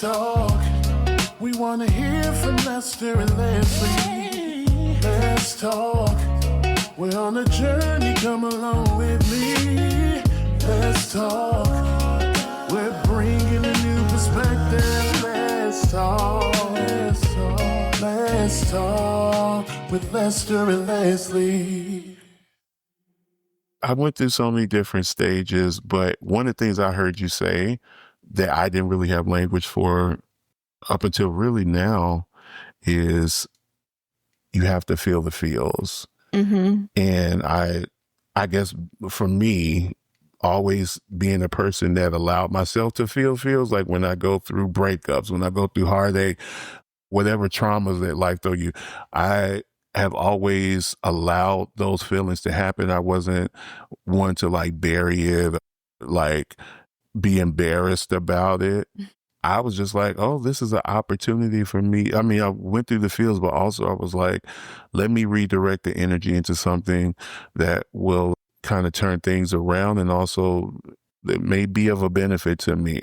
talk. We want to hear from Lester and Leslie. Let's talk. We're on a journey, come along with me. Let's talk. We're bringing a new perspective. Let's talk. Let's talk. Let's talk with Lester and Leslie. I went through so many different stages, but one of the things I heard you say that I didn't really have language for up until really now is you have to feel the feels. Mm-hmm. And I guess for me, always being a person that allowed myself to feel feels, like when I go through breakups, when I go through heartache, whatever traumas that life throw you, I have always allowed those feelings to happen. I wasn't one to like bury it, like be embarrassed about it. I was just like, oh, this is an opportunity for me. I mean, I went through the fields, but also I was like, let me redirect the energy into something that will kind of turn things around and also that may be of a benefit to me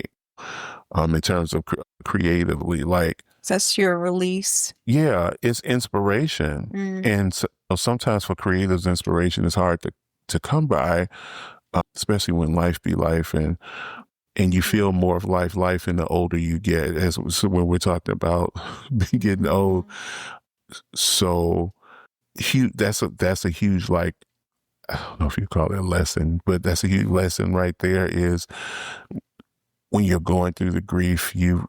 in terms of creatively. Like, that's your release. Yeah, it's inspiration. And so, sometimes for creatives, inspiration is hard to come by, especially when life be life and you feel more of life and the older you get, as when we're talking about getting old. So that's a huge, like, I don't know if you call it a lesson, but that's a huge lesson right there, is when you're going through the grief, you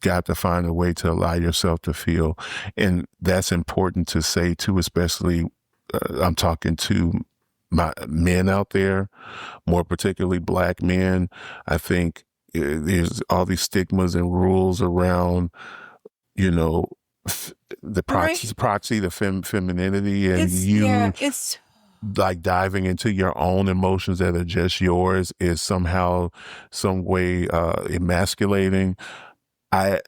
got to find a way to allow yourself to feel. And that's important to say too, especially I'm talking to my men out there, more particularly Black men. I think there's all these stigmas and rules around, the proxy, the femininity, and it's like diving into your own emotions that are just yours is somehow, some way emasculating. That's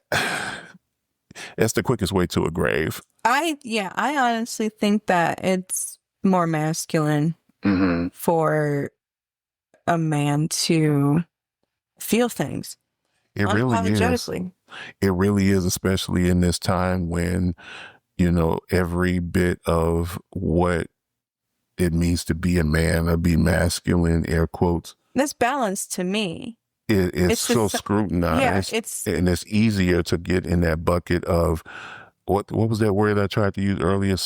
the quickest way to a grave. I honestly think that it's more masculine for a man to feel things. It really is. It really is, especially in this time when, every bit of what it means to be a man or be masculine, air quotes. That's balance to me. It's so scrutinized, and it's easier to get in that bucket of what was that word I tried to use earlier?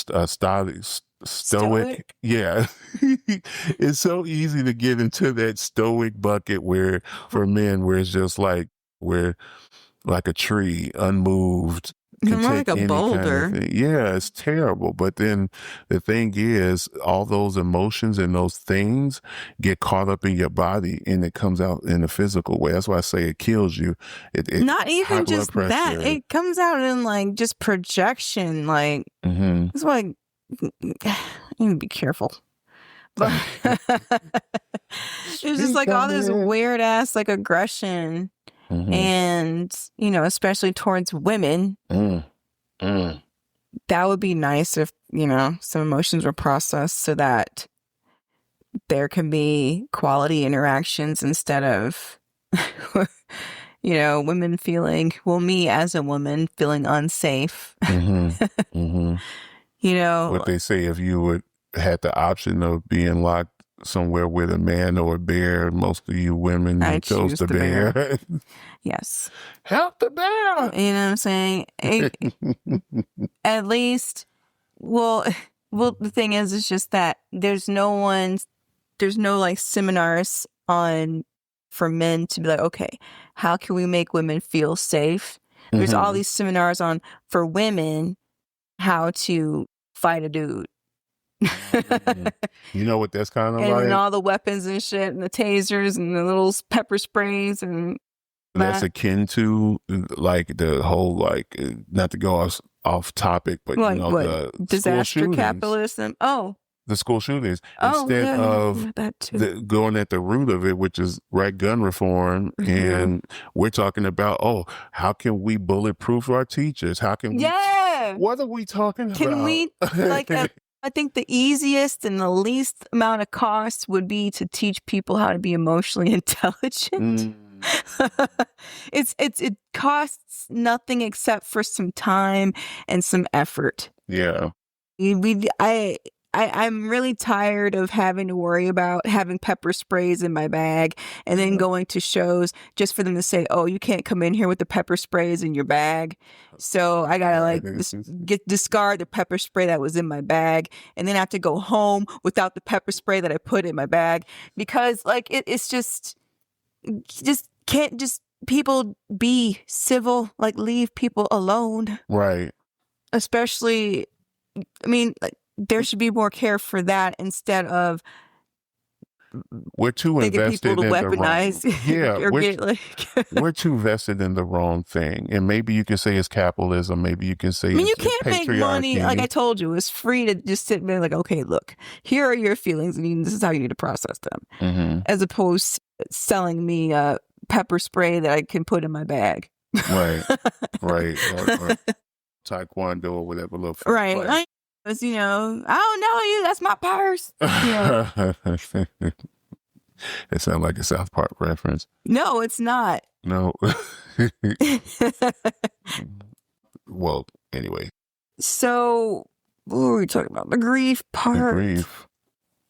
Stoic. Yeah, it's so easy to get into that stoic bucket where for men, where it's just like we're like a tree, unmoved. More like a boulder. Kind of yeah, it's terrible. But then the thing is, all those emotions and those things get caught up in your body, and it comes out in a physical way. That's why I say it kills you. It not even just that. It comes out in like just projection. Like that's why you need to be careful. But it's just like all this weird ass like aggression. And, especially towards women, that would be nice if, some emotions were processed so that there can be quality interactions instead of, women feeling, me as a woman feeling unsafe. What they say, if you would had the option of being locked somewhere with a man or a bear, most of you women chose the bear. Yes. Help the bear. You know what I'm saying? At least, well, the thing is, it's just that there's no like seminars for men to be like, okay, how can we make women feel safe? There's all these seminars for women, how to fight a dude. You know what that's kind of like? And all the weapons and shit, and the tasers and the little pepper sprays, and that's akin to like the whole, like, not to go off topic, but like, the disaster capitalism. Oh, the school shootings, instead of going at the root of it, which is gun reform. And we're talking about, how can we bulletproof our teachers? How can we? Yeah. What are we talking about? Can we I think the easiest and the least amount of cost would be to teach people how to be emotionally intelligent. It costs nothing except for some time and some effort. Yeah. I'm really tired of having to worry about having pepper sprays in my bag and then going to shows just for them to say, "Oh, you can't come in here with the pepper sprays in your bag." So I gotta discard the pepper spray that was in my bag, and then I have to go home without the pepper spray that I put in my bag because it's just can't just people be civil, leave people alone. Right. Especially, I mean, there should be more care for that instead of we're too invested people to in weaponize. We're too vested in the wrong thing. And maybe you can say it's capitalism. Maybe you can say you can't make money. Like I told you, it's free to just sit there okay, look, here are your feelings and this is how you need to process them. Mm-hmm. As opposed to selling me a pepper spray that I can put in my bag. Right. Right. Or Taekwondo or whatever. Right. I don't know you. That's my purse. It sounds like a South Park reference. No, it's not. No. Well, anyway. So, what were we talking about? The grief part. The grief.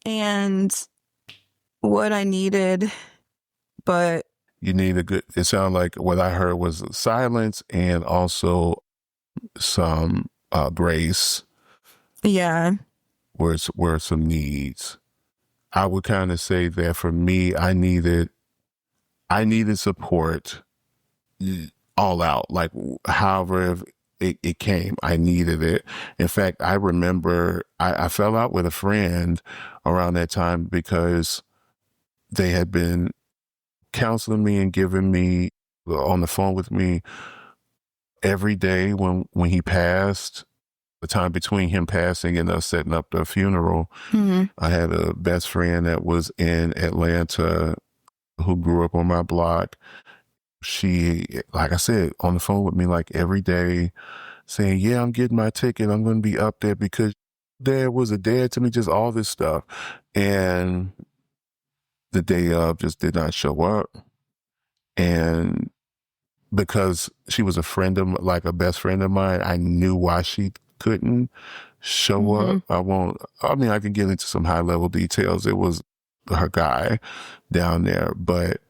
And what I needed, but... You need it sounded like what I heard was silence and also some grace. Yeah. Were some needs. I would kind of say that for me, I needed support all out, however it came, I needed it. In fact, I remember I fell out with a friend around that time because they had been counseling me and giving me on the phone with me every day when he passed. The time between him passing and us setting up the funeral, mm-hmm. I had a best friend that was in Atlanta who grew up on my block. She, like I said, on the phone with me every day saying, yeah, I'm getting my ticket. I'm going to be up there because Dad was a dad to me, just all this stuff. And the day of just did not show up. And because she was a friend of, a best friend of mine, I knew why she couldn't show mm-hmm. up. I can get into some high level details. It was her guy down there, but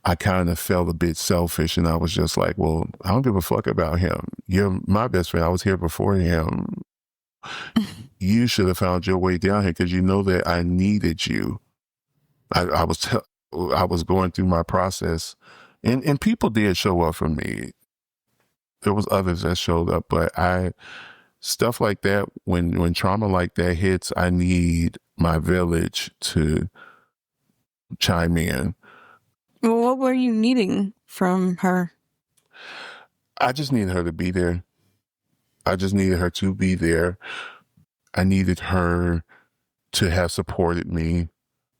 I kind of felt a bit selfish and I was just like, well, I don't give a fuck about him. You're my best friend. I was here before him. You should have found your way down here because you know that I needed you. I was going through my process and people did show up for me. There was others that showed up, but stuff like that, when trauma like that hits, I need my village to chime in. Well, what were you needing from her? I just needed her to be there. I just needed her to be there. I needed her to have supported me.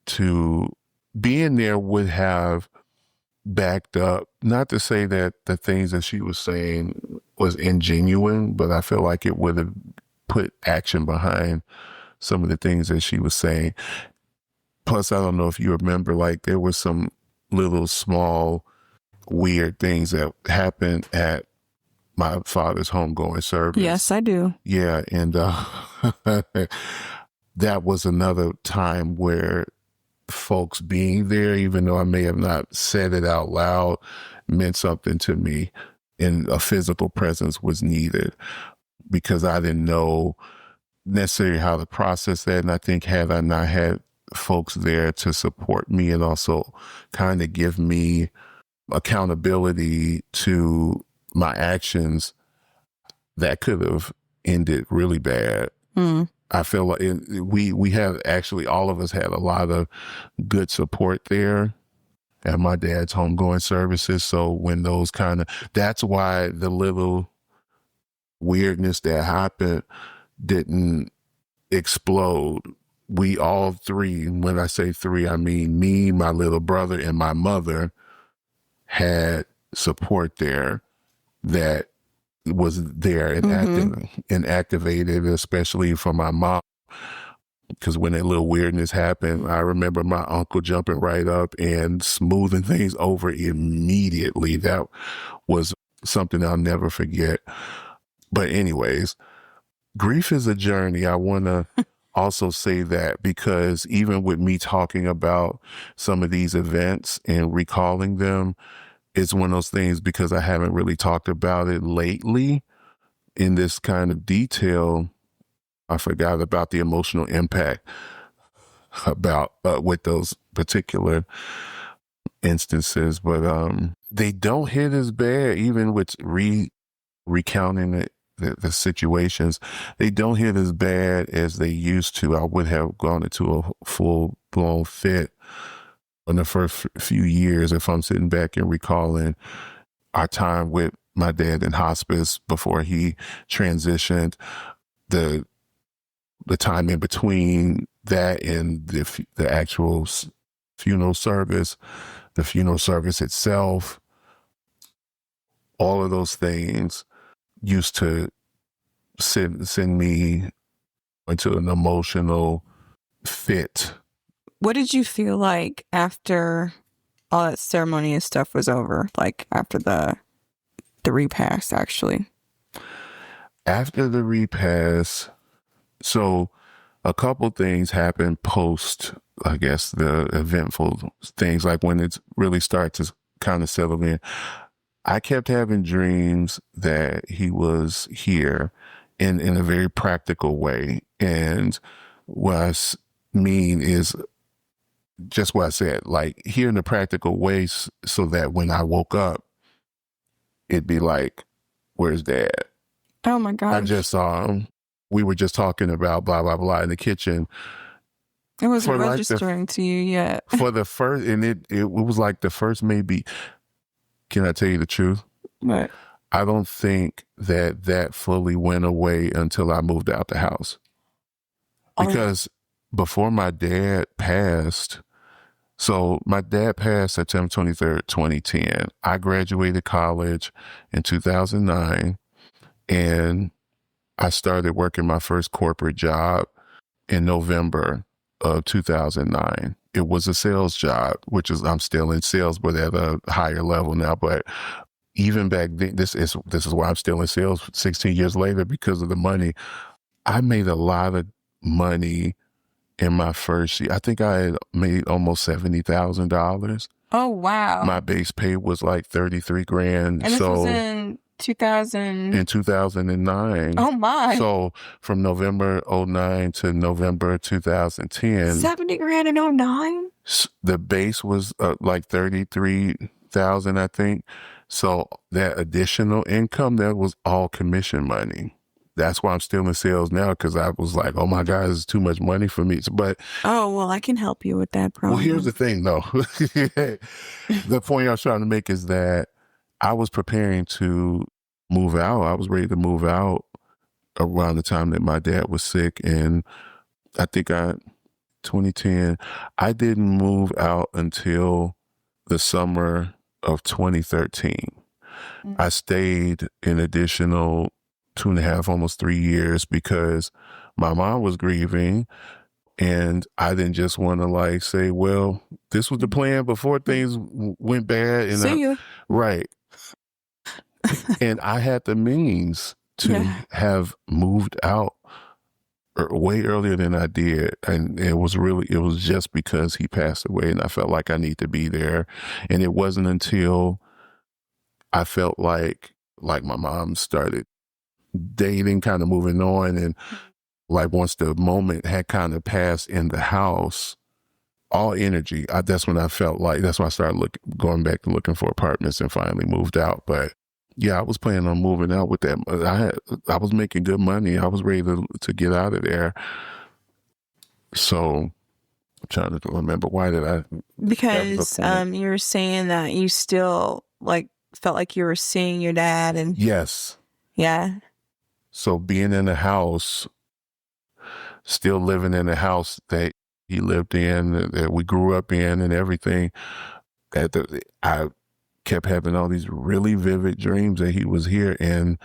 To being there would have backed up, not to say that the things that she was saying was ingenuine, but I feel like it would have put action behind some of the things that she was saying. Plus, I don't know if you remember, there were some little small weird things that happened at my father's homegoing service. Yes, I do. Yeah. And that was another time where folks being there, even though I may have not said it out loud, meant something to me, and a physical presence was needed because I didn't know necessarily how to process that. And I think had I not had folks there to support me and also kind of give me accountability to my actions, that could have ended really bad. Mm. I feel like we have actually, all of us had a lot of good support there at my dad's homegoing services. So when that's why the little weirdness that happened didn't explode. We all three, when I say three, I mean me, my little brother, and my mother had support there that was there and activated, especially for my mom. because when that little weirdness happened, I remember my uncle jumping right up and smoothing things over immediately. That was something I'll never forget. But anyways, grief is a journey. I want to also say that, because even with me talking about some of these events and recalling them, it's one of those things, because I haven't really talked about it lately in this kind of detail. I forgot about the emotional impact about with those particular instances, but they don't hit as bad, even with recounting the situations. They don't hit as bad as they used to. I would have gone into a full blown fit in the first few years if I'm sitting back and recalling our time with my dad in hospice before he transitioned, the time in between that and the actual funeral service, the funeral service itself. All of those things used to send me into an emotional fit. What did you feel like after all that ceremony and stuff was over? Like after the repast, actually? After the repast, so a couple things happened post, I guess, the eventful things, like when it really started to kind of settle in. I kept having dreams that he was here in a very practical way. And what I mean is just what I said, like here in a practical way, so that when I woke up, it'd be like, where's Dad? Oh my gosh. I just saw him. We were just talking about blah, blah, blah in the kitchen. It wasn't registering to you yet. For the first, and it was like the first, maybe, can I tell you the truth? What? I don't think that fully went away until I moved out the house. Because before my dad passed, so my dad passed September 23rd, 2010. I graduated college in 2009, and I started working my first corporate job in November of 2009. It was a sales job, which is, I'm still in sales, but at a higher level now. But even back then, this is why I'm still in sales 16 years later, because of the money. I made a lot of money in my first year. I think I had made almost $70,000. Oh, wow. My base pay was like 33 grand. And this was in 2000? In 2009. Oh, my. So from November 09 to November 2010. 70 grand in 09? The base was like 33,000, I think. So that additional income, that was all commission money. That's why I'm still in sales now, because I was like, oh my God, this is too much money for me. But oh, well, I can help you with that problem. Well, here's the thing, though. The point I was trying to make is that I was preparing to move out. I was ready to move out around the time that my dad was sick. And I think 2010, I didn't move out until the summer of 2013. Mm-hmm. I stayed an additional 2.5, almost 3 years, because my mom was grieving, and I didn't just want to like say, well, this was the plan before things went bad. And see you. Right. And I had the means to have moved out way earlier than I did. And it was just because he passed away, and I felt like I need to be there. And it wasn't until I felt like my mom started dating, kind of moving on, and like once the moment had kind of passed in the house, all energy, that's when I felt like, that's when I started going back and looking for apartments, and finally moved out. But yeah, I was planning on moving out with that. I was making good money. I was ready to get out of there. So I'm trying to remember, why did I? Because you were saying that you still like felt like you were seeing your dad, and yes, yeah. So being in the house, still living in the house that he lived in, that we grew up in, and everything, I kept having all these really vivid dreams that he was here. And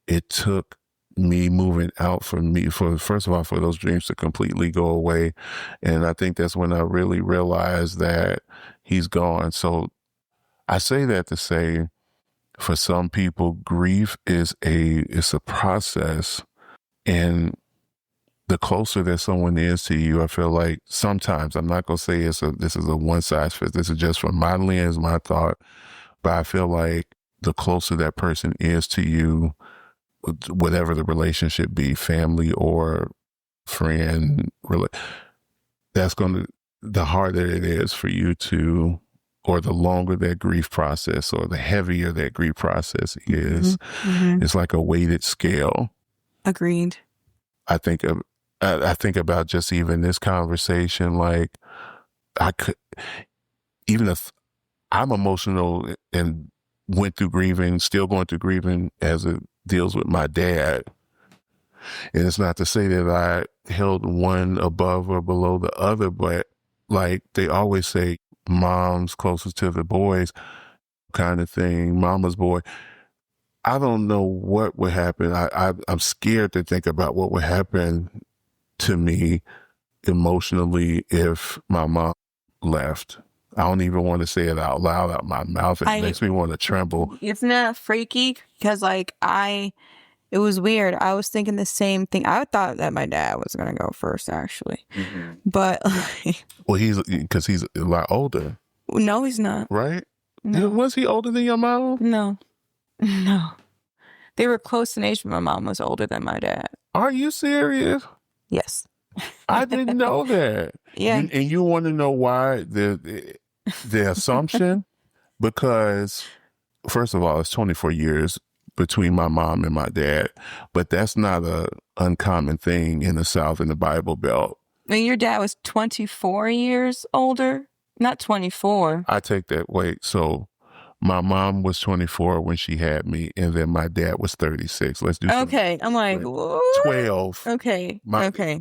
it took me moving out for me, for first of all, for those dreams to completely go away. And I think that's when I really realized that he's gone. So I say that to say, for some people, grief is it's a process. And the closer that someone is to you, I feel like sometimes, I'm not going to say this is a one size fits. This is just from my lens, my thought. But I feel like the closer that person is to you, whatever the relationship be, family or friend, the harder it is for you to, or the longer that grief process or the heavier that grief process is. Mm-hmm. It's like a weighted scale. Agreed. I think about just even this conversation, like even if I'm emotional and went through grieving, still going through grieving as it deals with my dad. And it's not to say that I held one above or below the other, but like they always say, mom's closest to the boys kind of thing, mama's boy. I don't know what would happen. I'm scared to think about what would happen to me emotionally if my mom left. I don't even want to say it out loud out my mouth. It makes me want to tremble. Isn't that freaky? Because it was weird. I was thinking the same thing. I thought that my dad was going to go first, actually. Mm-hmm. But well, because he's a lot older. No, he's not. Right? No. Was he older than your mom? No. They were close in age, but my mom was older than my dad. Are you serious? Yes. I didn't know that. Yeah. And you want to know why the assumption? Because first of all, it's 24 years between my mom and my dad, but that's not a uncommon thing in the South in the Bible Belt. And your dad was 24 years older? Not 24. I take that. Wait, so my mom was 24 when she had me, and then my dad was 36. Let's do okay. I'm like, 12. Okay. Okay.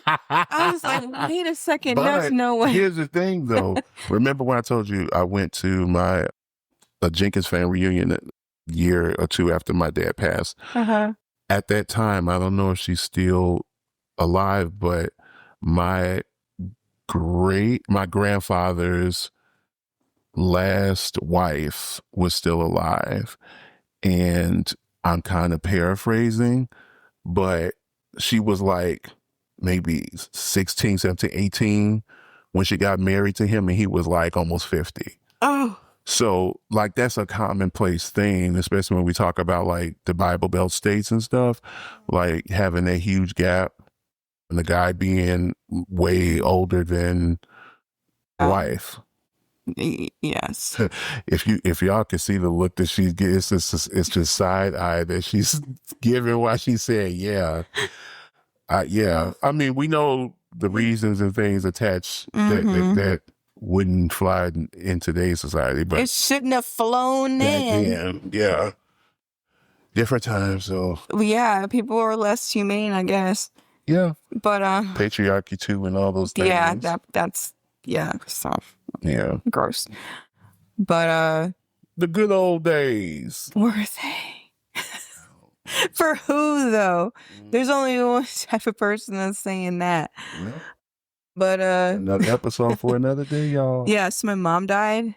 I was like, wait a second. But there's no way. Here's the thing, though. Remember when I told you I went to a Jenkins fan reunion a year or two after my dad passed? Uh-huh. At that time, I don't know if she's still alive, but my grandfather's last wife was still alive. And I'm kind of paraphrasing, but she was like maybe 16, 17, 18 when she got married to him, and he was like almost 50. Oh. So like that's a commonplace thing, especially when we talk about like the Bible Belt states and stuff, like having that huge gap and the guy being way older than wife. Yes. If y'all can see the look that she gets, it's just side eye that she's giving while she said, yeah. Yeah. I mean, we know the reasons and things attached that wouldn't fly in today's society, but it shouldn't have flown in. Yeah. Different times, so. Yeah, people were less humane, I guess. Yeah. But patriarchy too and all those things. Yeah, that's stuff. Yeah. Gross. But the good old days. Were they? For who though? There's only one type of person that's saying that. Yeah. But another episode for another day, y'all. Yes, my mom died.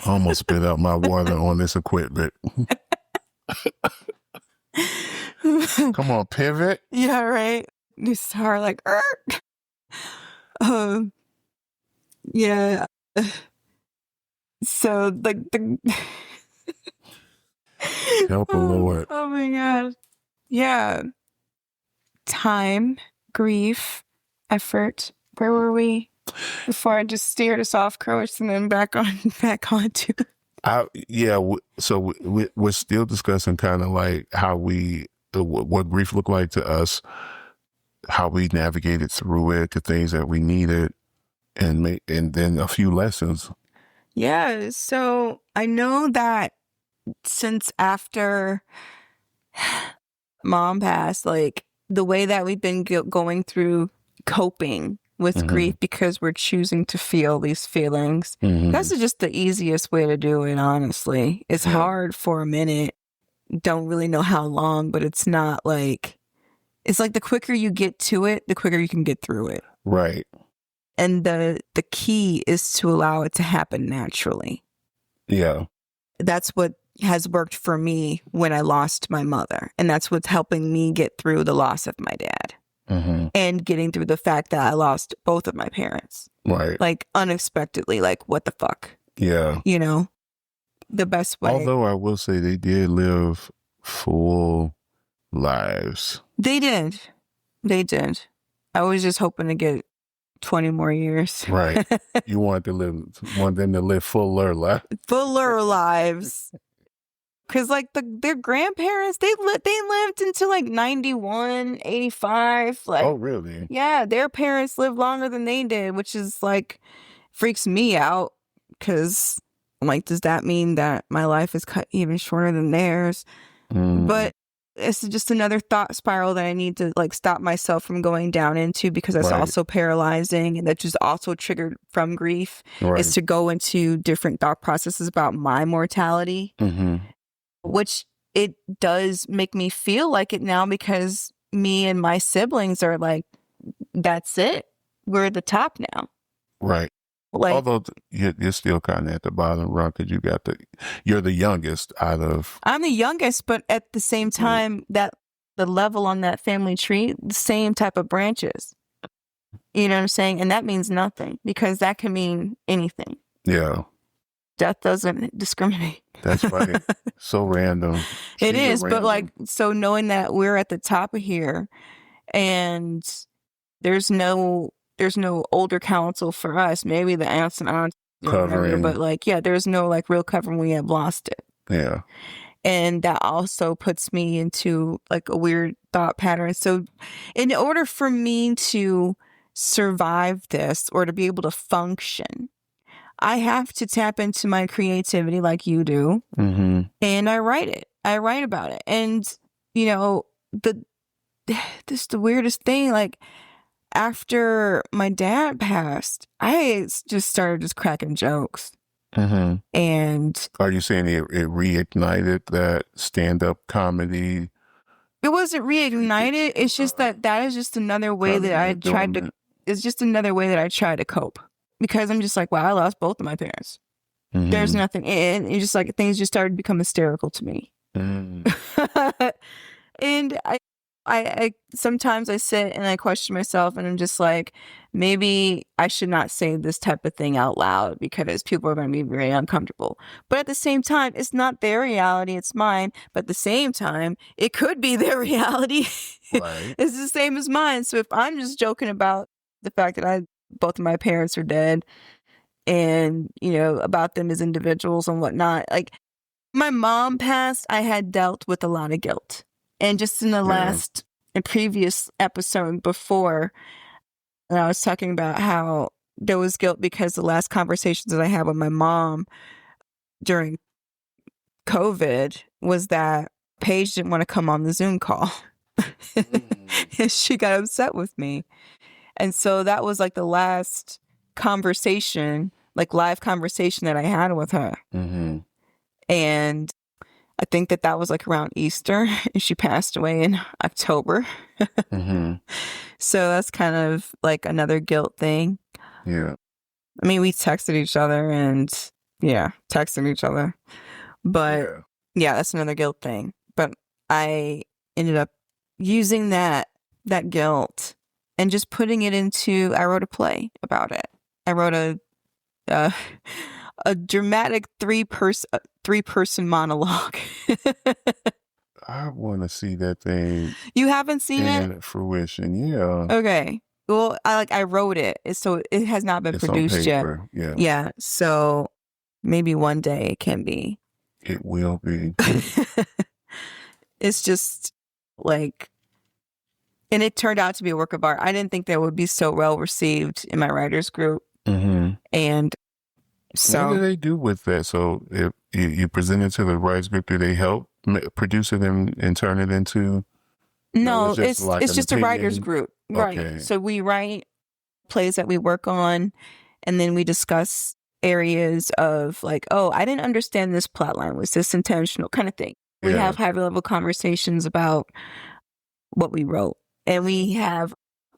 Almost spit out my water on this equipment. Come on, pivot. Yeah, right. You start like, yeah. So like the help the Lord. Oh my God. Yeah. Time, grief, effort. Where were we? Before I just steered us off course and then back onto. So we're still discussing kind of like how what grief looked like to us, how we navigated through it, the things that we needed, and then a few lessons. Yeah. So I know that since after Mom passed, like the way that we've been going through coping with grief because we're choosing to feel these feelings. That's just the easiest way to do it, honestly. It's hard for a minute. Don't really know how long, but it's not like, it's like the quicker you get to it, the quicker you can get through it. Right. And the key is to allow it to happen naturally. Yeah. That's what has worked for me when I lost my mother. And that's what's helping me get through the loss of my dad. And getting through the fact that I lost both of my parents. Right. Like unexpectedly, like what the fuck? Yeah. You know, the best way. Although I will say they did live full lives. They did. They did. I was just hoping to get 20 more years. Right. You want them to live fuller lives. Fuller lives. Because like their grandparents, they lived until like 91, 85. Like, Oh, really? yeah, their parents lived longer than they did, which is like freaks me out. Because I'm like, does that mean that my life is cut even shorter than theirs? But it's just another thought spiral that I need to like stop myself from going down into, because that's also paralyzing, and that's just also triggered from grief, is to go into different thought processes about my mortality. Which it does make me feel like it now, because me and my siblings are like, that's it. We're at the top now. Right. Like, although you're still kind of at the bottom rung, because you're the youngest out of. I'm the youngest, but at the same time, that the level on that family tree, the same type of branches. You know what I'm saying? And that means nothing, because that can mean anything. Yeah. Death doesn't discriminate. That's right. So random. It is, but like, so knowing that we're at the top of here, and there's no older counsel for us. Maybe the aunts and aunts covering, but like, yeah, there's no like real covering. We have lost it. Yeah. And that also puts me into like a weird thought pattern. So in order for me to survive this, or to be able to function, I have to tap into my creativity like you do. And I write it. I write about it. And, you know, this the weirdest thing, like, after my dad passed, I just started just cracking jokes. And are you saying it reignited that stand-up comedy? It wasn't reignited. It's just that is just another way that I tried to. It's just another way that I try to cope, because I'm just like, wow, I lost both of my parents. There's nothing, and it's just like things just started to become hysterical to me. And I sometimes I sit and I question myself, and I'm just like, maybe I should not say this type of thing out loud, because people are going to be very uncomfortable. But at the same time, it's not their reality, it's mine. But at the same time, it could be their reality. Right. It's the same as mine. So if I'm just joking about the fact that both of my parents are dead, and, you know, about them as individuals and whatnot, like, my mom passed, I had dealt with a lot of guilt. And just in the previous episode before, I was talking about how there was guilt because the last conversations that I had with my mom during COVID was that Paige didn't want to come on the Zoom call. And she got upset with me. And so that was like the last conversation, like live conversation that I had with her. And I think that was like around Easter, and she passed away in October. So that's kind of like another guilt thing. Yeah. I mean, we texted each other but yeah, that's another guilt thing. But I ended up using that guilt and just putting it into, I wrote a play about it. I wrote a dramatic three-person monologue. I want to see that thing. You haven't seen it? In fruition, yeah. Okay. Well, I wrote it, so it has not been produced yet. Yeah. Yeah. So maybe one day it can be. It will be. It's just like, and it turned out to be a work of art. I didn't think that would be so well received in my writers group. And so, what do they do with that? So if you present it to the writers group, do they help produce it and turn it into? No, it's just a writers group, right? Okay. So we write plays that we work on, and then we discuss areas of like, oh, I didn't understand this plot line. Was this intentional? Kind of thing. We have high level conversations about what we wrote, and we have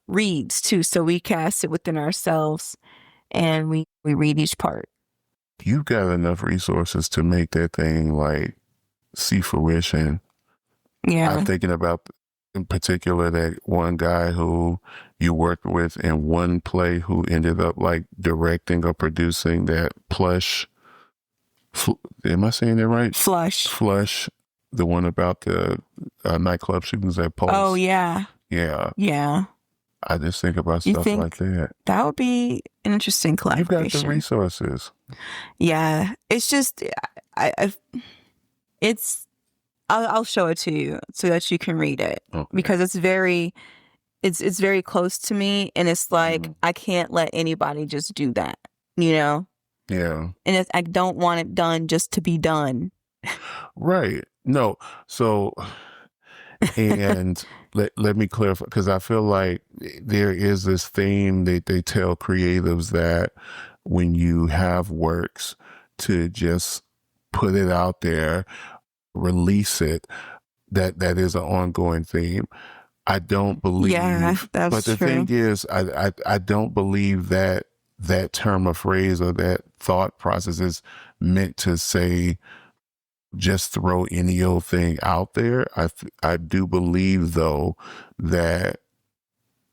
reads too. So we cast it within ourselves, and we read each part. You've got enough resources to make that thing like see fruition. Yeah. I'm thinking about in particular that one guy who you worked with in one play who ended up like directing or producing that Plush. Am I saying that right? Flush. The one about the nightclub shootings at Pulse. Oh, yeah. Yeah. Yeah. I just think about You stuff think like that. That would be an interesting collaboration. You've got the resources. Yeah. It's just, I'll show it to you so that you can read it. Okay. Because it's very close to me. And it's like, I can't let anybody just do that, you know? Yeah. And I don't want it done just to be done. Right. No. So, and let me clarify, because I feel like there is this theme that they tell creatives that when you have works to just put it out there, release it, that is an ongoing theme. I don't believe. Yeah, that's but the true. thing is, I don't believe that term or phrase or that thought process is meant to say just throw any old thing out there. I do believe though that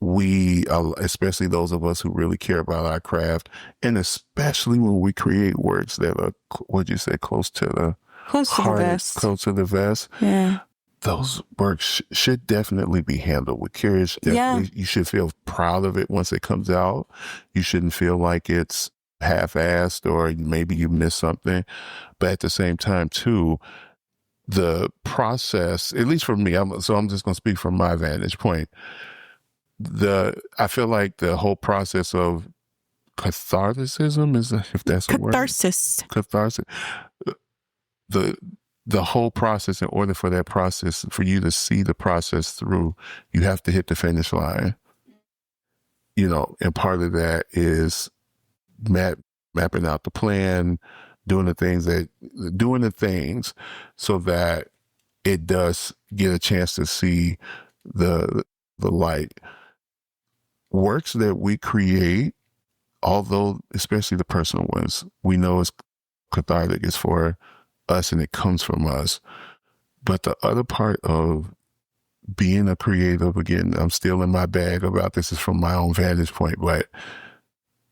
we, especially those of us who really care about our craft, and especially when we create works that are, what'd you say, close to the heart, close to the vest. Yeah. Those works should definitely be handled with care. You should feel proud of it once it comes out. You shouldn't feel like it's half-assed or maybe you missed something. But at the same time, too, the process, at least for me, I'm just going to speak from my vantage point. I feel like the whole process of catharticism if that's a word. Catharsis. The whole process, in order for that process, for you to see the process through, you have to hit the finish line. You know, and part of that is mapping out the plan, doing the things so that it does get a chance to see the light. Works that we create, although especially the personal ones, we know is cathartic, is for us and it comes from us. But the other part of being a creative, again, I'm still in my bag about this, is from my own vantage point, but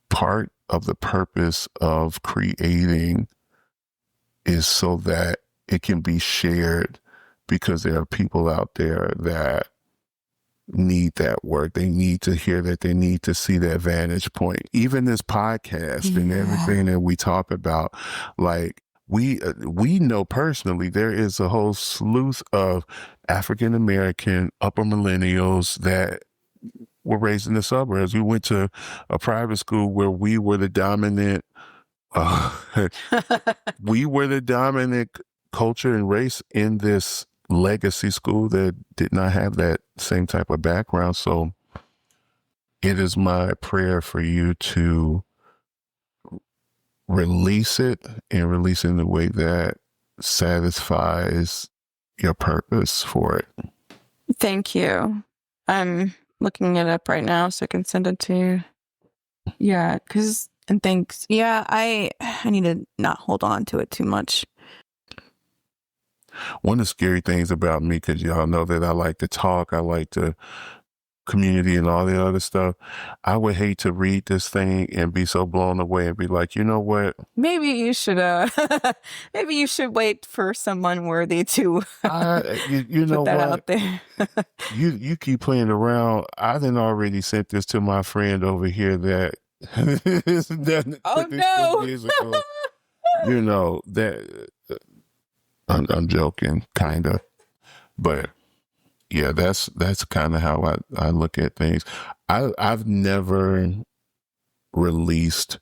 part of the purpose of creating is so that it can be shared, because there are people out there that need that work. They need to hear that. They need to see that vantage point. Even this podcast and everything that we talk about, like we know personally, there is a whole slew of African American upper millennials that were raised in the suburbs. We went to a private school where we were the dominant culture and race in this legacy school that did not have that same type of background. So it is my prayer for you to release it, and release it in a way that satisfies your purpose for it. Thank you. I'm looking it up right now so I can send it to you. Yeah, and thanks. Yeah, I need to not hold on to it too much. One of the scary things about me, because y'all know that I like to talk, I like to community and all the other stuff, I would hate to read this thing and be so blown away and be like, you know what? Maybe you should wait for someone worthy to you know put that what? out there. you keep playing around. I done already sent this to my friend over here that oh no. You know that I'm joking, kind of, but yeah, that's kind of how I look at things. I've never released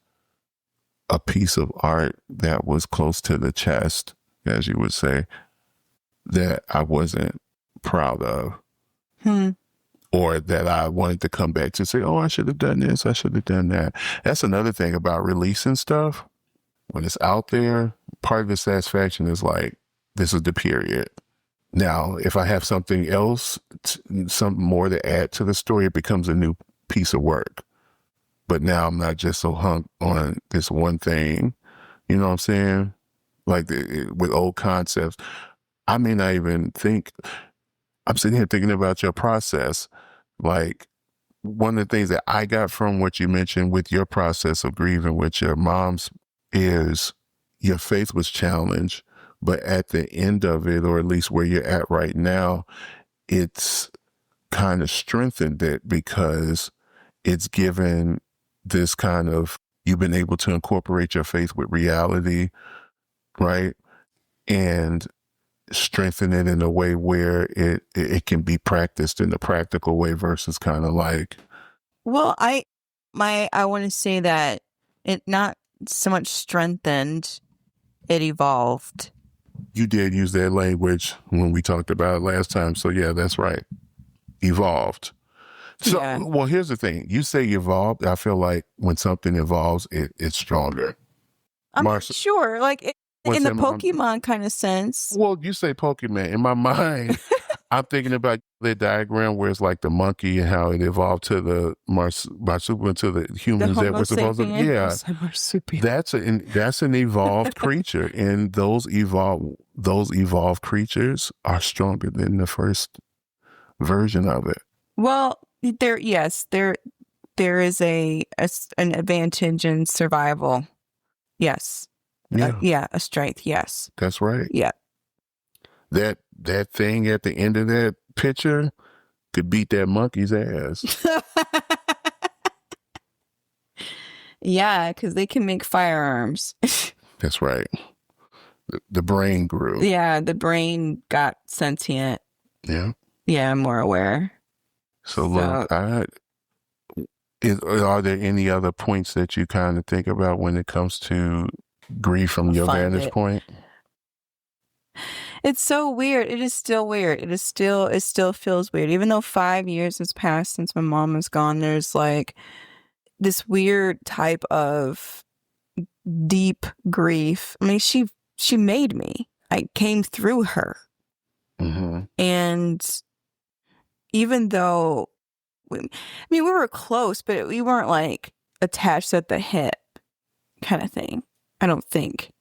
a piece of art that was close to the chest, as you would say, that I wasn't proud of. or that I wanted to come back to say, oh, I should have done this, I should have done that. That's another thing about releasing stuff. When it's out there, part of the satisfaction is like, this is the period. Now, if I have something else, something more to add to the story, it becomes a new piece of work. But now I'm not just so hung on this one thing. You know what I'm saying? Like with old concepts, I may not even think, I'm sitting here thinking about your process. Like one of the things that I got from what you mentioned with your process of grieving with your mom's is your faith was challenged, but at the end of it, or at least where you're at right now, it's kind of strengthened it because it's given this kind of, you've been able to incorporate your faith with reality, right? And strengthen it in a way where it can be practiced in a practical way versus kind of like. Well, I want to say that it not so much strengthened, it evolved. You did use that language when we talked about it last time. So yeah, that's right. Evolved. So, Yeah. Well, here's the thing. You say evolved. I feel like when something evolves, it's stronger. I'm not Marcia, sure, like what's in the that, Pokemon kind of sense. Well, you say Pokemon. In my mind, I'm thinking about the diagram where it's like the monkey and how it evolved to the marsupial to the humans that Homo were supposed to. Yeah, sapien. that's an evolved creature, and those evolved creatures are stronger than the first version of it. Well, there is an advantage in survival. Yes. Yeah, A strength. Yes. that's right. Yeah. That thing at the end of that picture could beat that monkey's ass. Yeah, because they can make firearms. That's right. The brain grew. Yeah, the brain got sentient. Yeah. Yeah, I'm more aware. So look, are there any other points that you kind of think about when it comes to grief from your vantage point? It's so weird. It is still weird. It still feels weird. Even though 5 years has passed since my mom was gone, there's like this weird type of deep grief. I mean, she made me. I came through her. Mm-hmm. And even though, we were close, but we weren't like attached at the hip kind of thing. I don't think.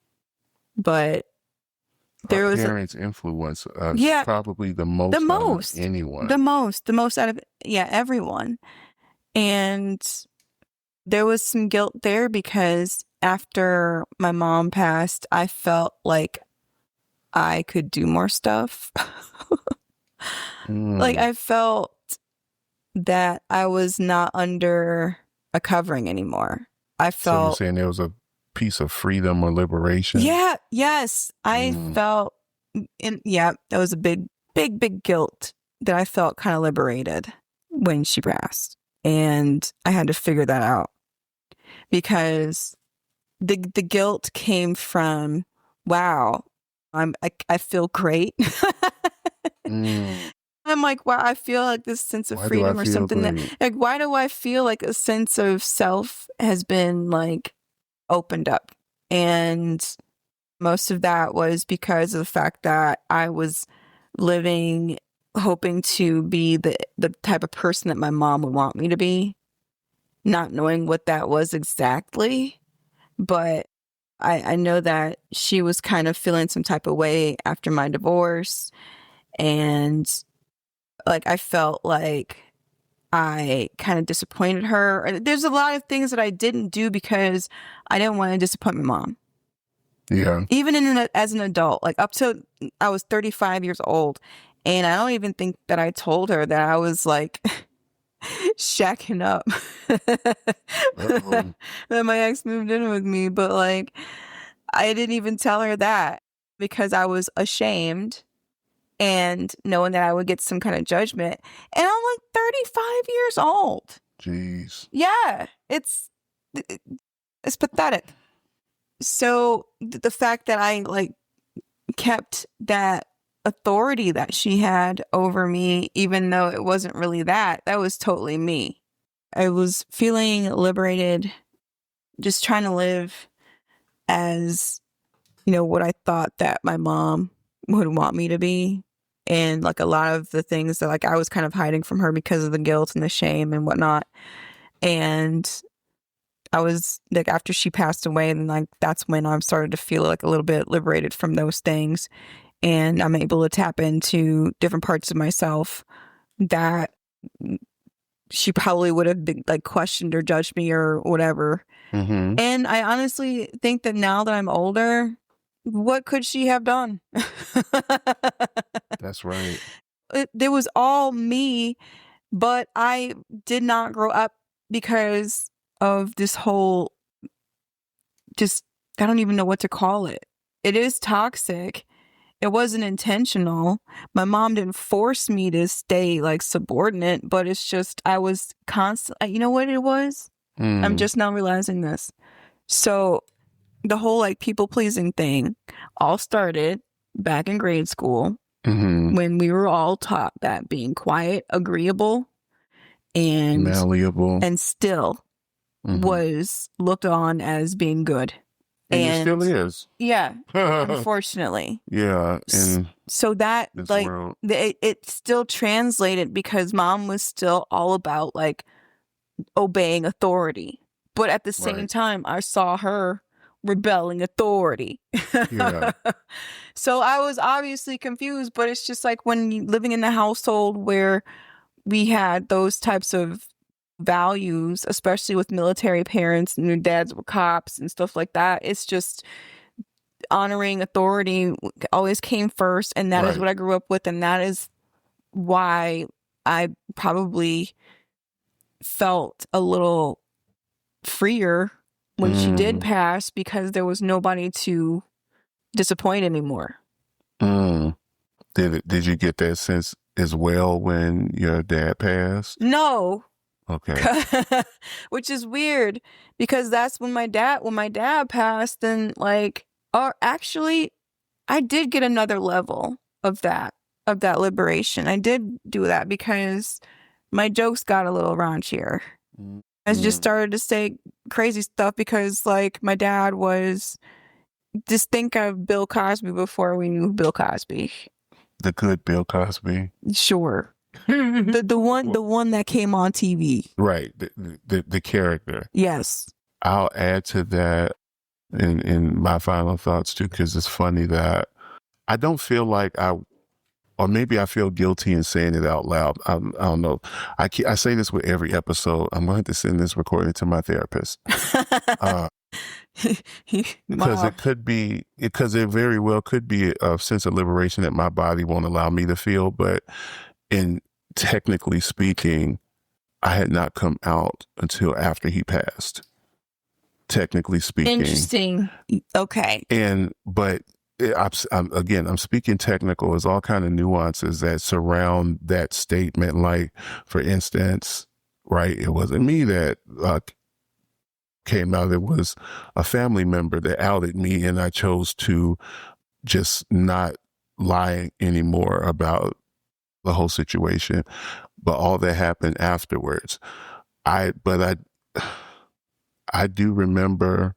But there was parents' influence us, probably the most out of anyone. The most out of everyone. And there was some guilt there because after my mom passed, I felt like I could do more stuff. Like I felt that I was not under a covering anymore. I felt. So you're saying there was a piece of freedom or liberation? Yeah. Yes. I felt. That was a big guilt that I felt kind of liberated when she passed, and I had to figure that out because the guilt came from, wow, I feel great. I'm like, wow, I feel like this sense of freedom or something that, like, why do I feel like a sense of self has been like opened up? And most of that was because of the fact that I was living, hoping to be the type of person that my mom would want me to be, not knowing what that was exactly. But I know that she was kind of feeling some type of way after my divorce. And like, I felt like I kind of disappointed her. There's a lot of things that I didn't do because I didn't want to disappoint my mom. Yeah. Even as an adult, like up to I was 35 years old. And I don't even think that I told her that I was like shacking up. That my ex moved in with me. But like, I didn't even tell her that because I was ashamed and knowing that I would get some kind of judgment. And I'm like 35 years old. Jeez. Yeah, it's pathetic. So the fact that I like kept that authority that she had over me, even though it wasn't really that. That was totally me. I was feeling liberated, just trying to live as, what I thought that my mom would want me to be. And like a lot of the things that like I was kind of hiding from her because of the guilt and the shame and whatnot. And I was like, after she passed away, and like that's when I started to feel like a little bit liberated from those things. And I'm able to tap into different parts of myself that she probably would have been like questioned or judged me or whatever. Mm-hmm. And I honestly think that now that I'm older, what could she have done? That's right. There was all me, but I did not grow up because of this whole, I don't even know what to call it. It is toxic. It wasn't intentional. My mom didn't force me to stay like subordinate, but it's just, I was constant. You know what it was? I'm just now realizing this. So the whole like people pleasing thing all started back in grade school when we were all taught that being quiet, agreeable, and malleable, and still was looked on as being good. And it still is. Yeah, unfortunately. Yeah. And so that like it still translated because mom was still all about like obeying authority. But at the same time, I saw her rebelling authority. Yeah. So I was obviously confused, but it's just like when you living in a household where we had those types of values, especially with military parents and their dads were cops and stuff like that. It's just honoring authority always came first. And that is what I grew up with. And that is why I probably felt a little freer when she did pass, because there was nobody to disappoint anymore. Did you get that sense as well when your dad passed? No. Okay. Which is weird because that's when my dad passed, and like, actually I did get another level of that liberation. I did do that because my jokes got a little raunchier. I just started to say crazy stuff because like my dad was, just think of Bill Cosby before we knew Bill Cosby. The good Bill Cosby. Sure. the one that came on TV. Right. The character. Yes. I'll add to that in my final thoughts too, because it's funny that I don't feel like or maybe I feel guilty in saying it out loud. I don't know. I say this with every episode. I'm going to send this recording to my therapist. Because it very well could be a sense of liberation that my body won't allow me to feel. But technically speaking, I had not come out until after he passed. Technically speaking. Interesting. Okay. But I'm speaking technical. There's all kind of nuances that surround that statement. Like, for instance, right, it wasn't me that came out. It was a family member that outed me, and I chose to just not lie anymore about the whole situation. But all that happened afterwards. I do remember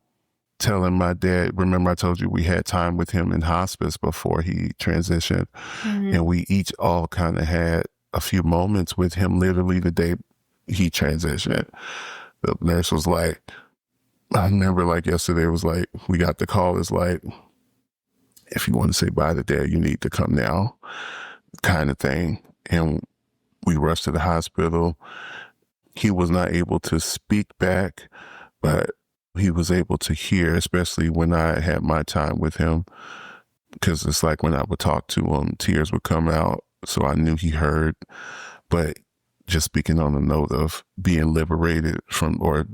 telling my dad, remember I told you we had time with him in hospice before he transitioned. And we each all kind of had a few moments with him literally the day he transitioned. The nurse was like, I remember like yesterday, it was like, we got the call, it's like, if you want to say bye to dad, you need to come now, kind of thing. And we rushed to the hospital. He was not able to speak back, but he was able to hear, especially when I had my time with him, because it's like when I would talk to him, tears would come out. So I knew he heard. But just speaking on the note of being liberated from, or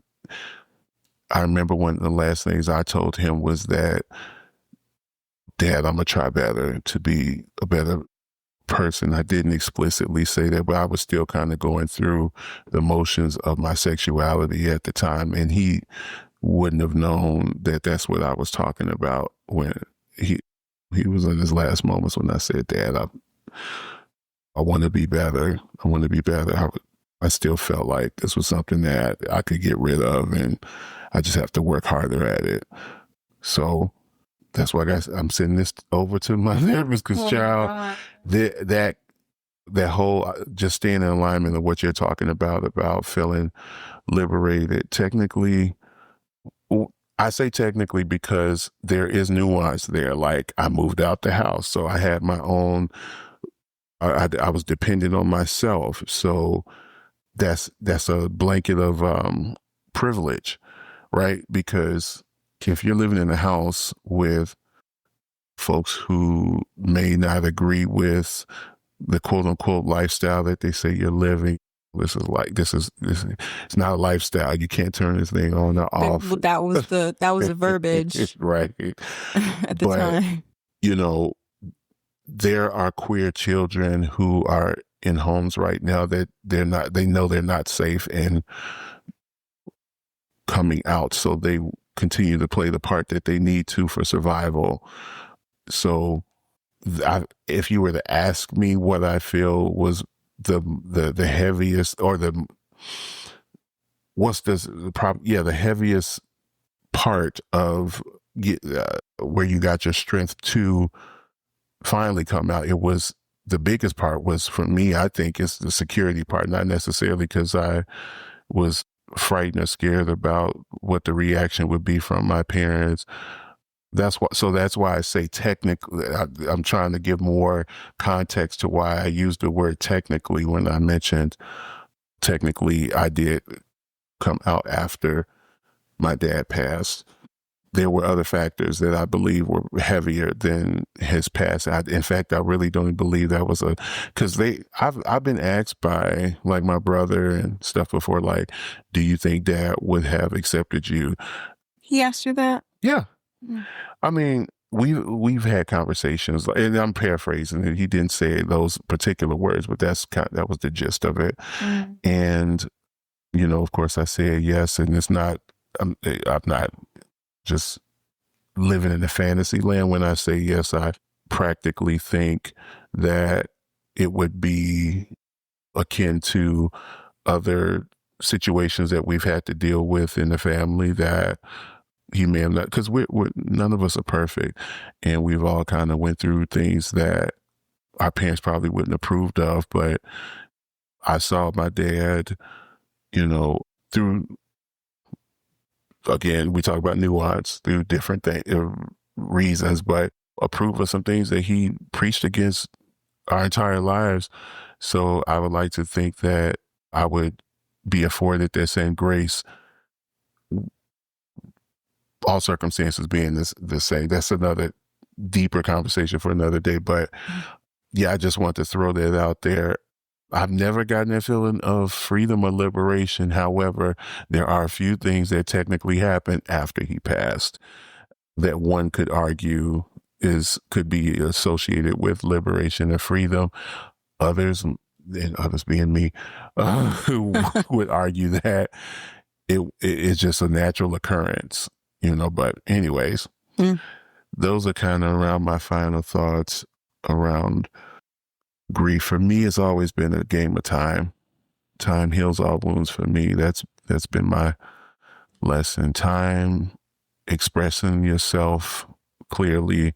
I remember one of the last things I told him was that, Dad, I'm going to try better to be a better person. I didn't explicitly say that, but I was still kind of going through the motions of my sexuality at the time. And he wouldn't have known that that's what I was talking about when he He was in his last moments when I said, Dad, I want to be better. I want to be better. I still felt like this was something that I could get rid of, and I just have to work harder at it. So that's why I'm sending this over to my therapist, because child, that whole just staying in alignment of what you're talking about feeling liberated. Technically, I say technically because there is nuance there. Like, I moved out the house, so I had my own. I was dependent on myself, so that's a blanket of privilege, right? Because if you're living in a house with folks who may not agree with the quote unquote lifestyle that they say you're living, this is it's not a lifestyle. You can't turn this thing on or off. That was the verbiage right at the time. You know, there are queer children who are in homes right now that they know they're not safe in coming out, so they continue to play the part that they need to for survival. So if you were to ask me what I feel was the heaviest, or the heaviest part of where you got your strength to finally come out, the biggest part was, for me, I think, it's the security part, not necessarily because I was frightened or scared about what the reaction would be from my parents. That's why I say technically. I'm trying to give more context to why I used the word technically when I mentioned technically I did come out after my dad passed. There were other factors that I believe were heavier than his passing. In fact, I really don't believe that was because I've been asked by like my brother and stuff before, like, do you think Dad would have accepted you? He asked you that? Yeah. I mean, we've had conversations, and I'm paraphrasing it. He didn't say those particular words, but that was the gist of it. And, you know, of course I said yes, and it's not, I'm not just living in a fantasy land when I say yes. I practically think that it would be akin to other situations that we've had to deal with in the family that he may have not, because we're none of us are perfect, and we've all kind of went through things that our parents probably wouldn't have approved of. But I saw my dad, you know, through, again, we talk about nuance, through different reasons, but approve of some things that he preached against our entire lives. So I would like to think that I would be afforded that same grace, all circumstances being the same. That's another deeper conversation for another day. But yeah, I just want to throw that out there. I've never gotten that feeling of freedom or liberation. However, there are a few things that technically happened after he passed that one could argue could be associated with liberation and freedom. Others, and others being me, who would argue that it's just a natural occurrence, you know. But anyways, those are kind of around my final thoughts around grief. For me, it's always been a game of time. Time heals all wounds for me. That's been my lesson. Time, expressing yourself clearly,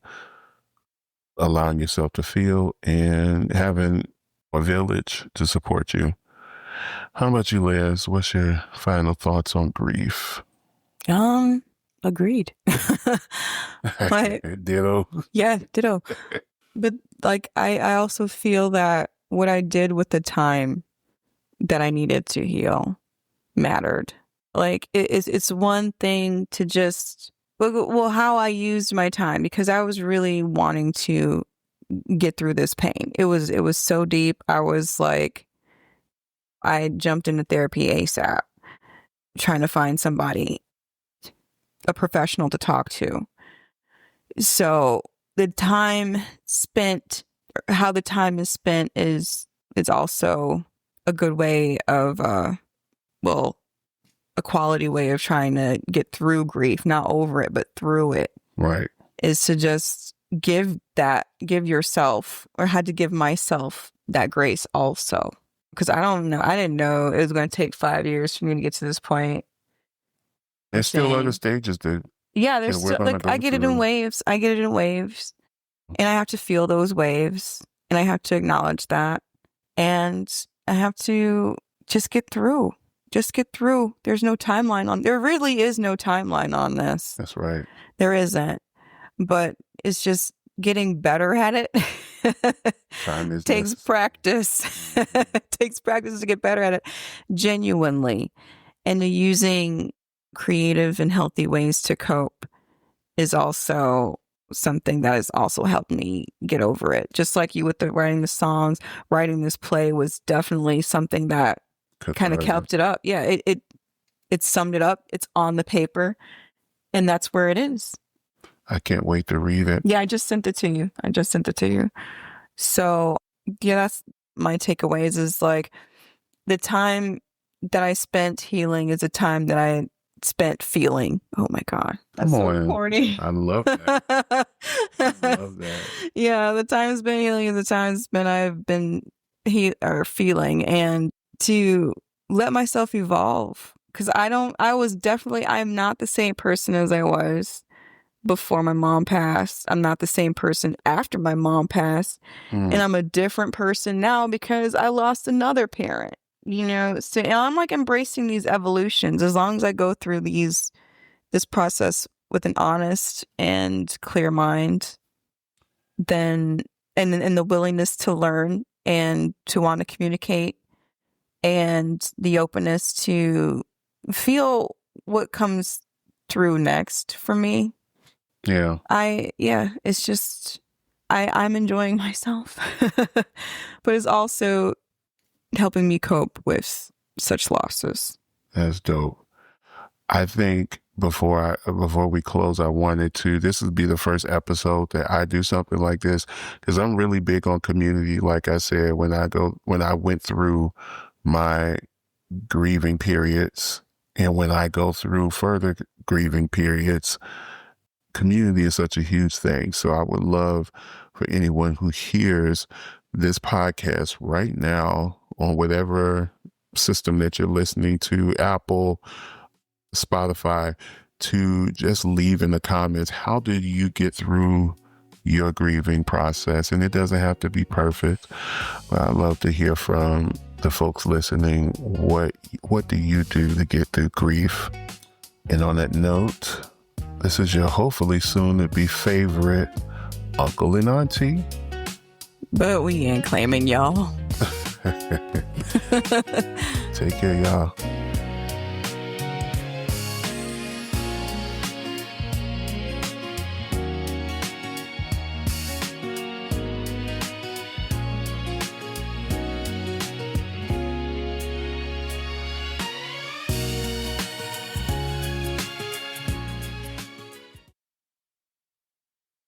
allowing yourself to feel, and having a village to support you. How about you, Liz? What's your final thoughts on grief? Agreed. Ditto. Yeah, ditto. But like, I also feel that what I did with the time that I needed to heal mattered. Like, it's one thing to just, well, how I used my time, because I was really wanting to get through this pain. It was so deep. I was like, I jumped into therapy ASAP, trying to find somebody, a professional to talk to. So the time spent, how the time is spent is also a good way of, a quality way of trying to get through grief, not over it, but through it. Right. Is to just give yourself, or had to give myself that grace also. Because I didn't know it was going to take 5 years for me to get to this point. There's still other stages that there's still, like, I get it in waves. And I have to feel those waves, and I have to acknowledge that, and I have to just get through. There's no timeline there really is no timeline on this. That's right. There isn't, but it's just getting better at it. Time is takes practice. It takes practice to get better at it, genuinely. And using creative and healthy ways to cope is also something that has also helped me get over it. Just like you with writing the songs, writing this play was definitely something that kind of kept it up. Yeah, it summed it up. It's on the paper, and that's where it is. I can't wait to read it. Yeah, I just sent it to you. So, yeah, that's my takeaways, is like the time that I spent healing is a time that I spent feeling. Oh my God. That's so corny. I love that. I love that. Yeah, the time spent healing is the time spent I've been feeling, and to let myself evolve. Because I'm not the same person as I was before my mom passed. I'm not the same person after my mom passed. And I'm a different person now because I lost another parent, So and I'm like embracing these evolutions as long as I go through this process with an honest and clear mind, then and the willingness to learn and to want to communicate, and the openness to feel what comes through next for me. Yeah. It's just, I'm enjoying myself, but it's also helping me cope with such losses. That's dope. I think before we close, this would be the first episode that I do something like this, because I'm really big on community. Like I said, when I went through my grieving periods, and when I go through further grieving periods, community is such a huge thing. So I would love for anyone who hears this podcast right now on whatever system that you're listening to, Apple, Spotify, to just leave in the comments, how did you get through your grieving process? And it doesn't have to be perfect, but I'd love to hear from the folks listening. What do you do to get through grief? And on that note, this is your hopefully soon to be favorite uncle and auntie. But we ain't claiming y'all. Take care, y'all.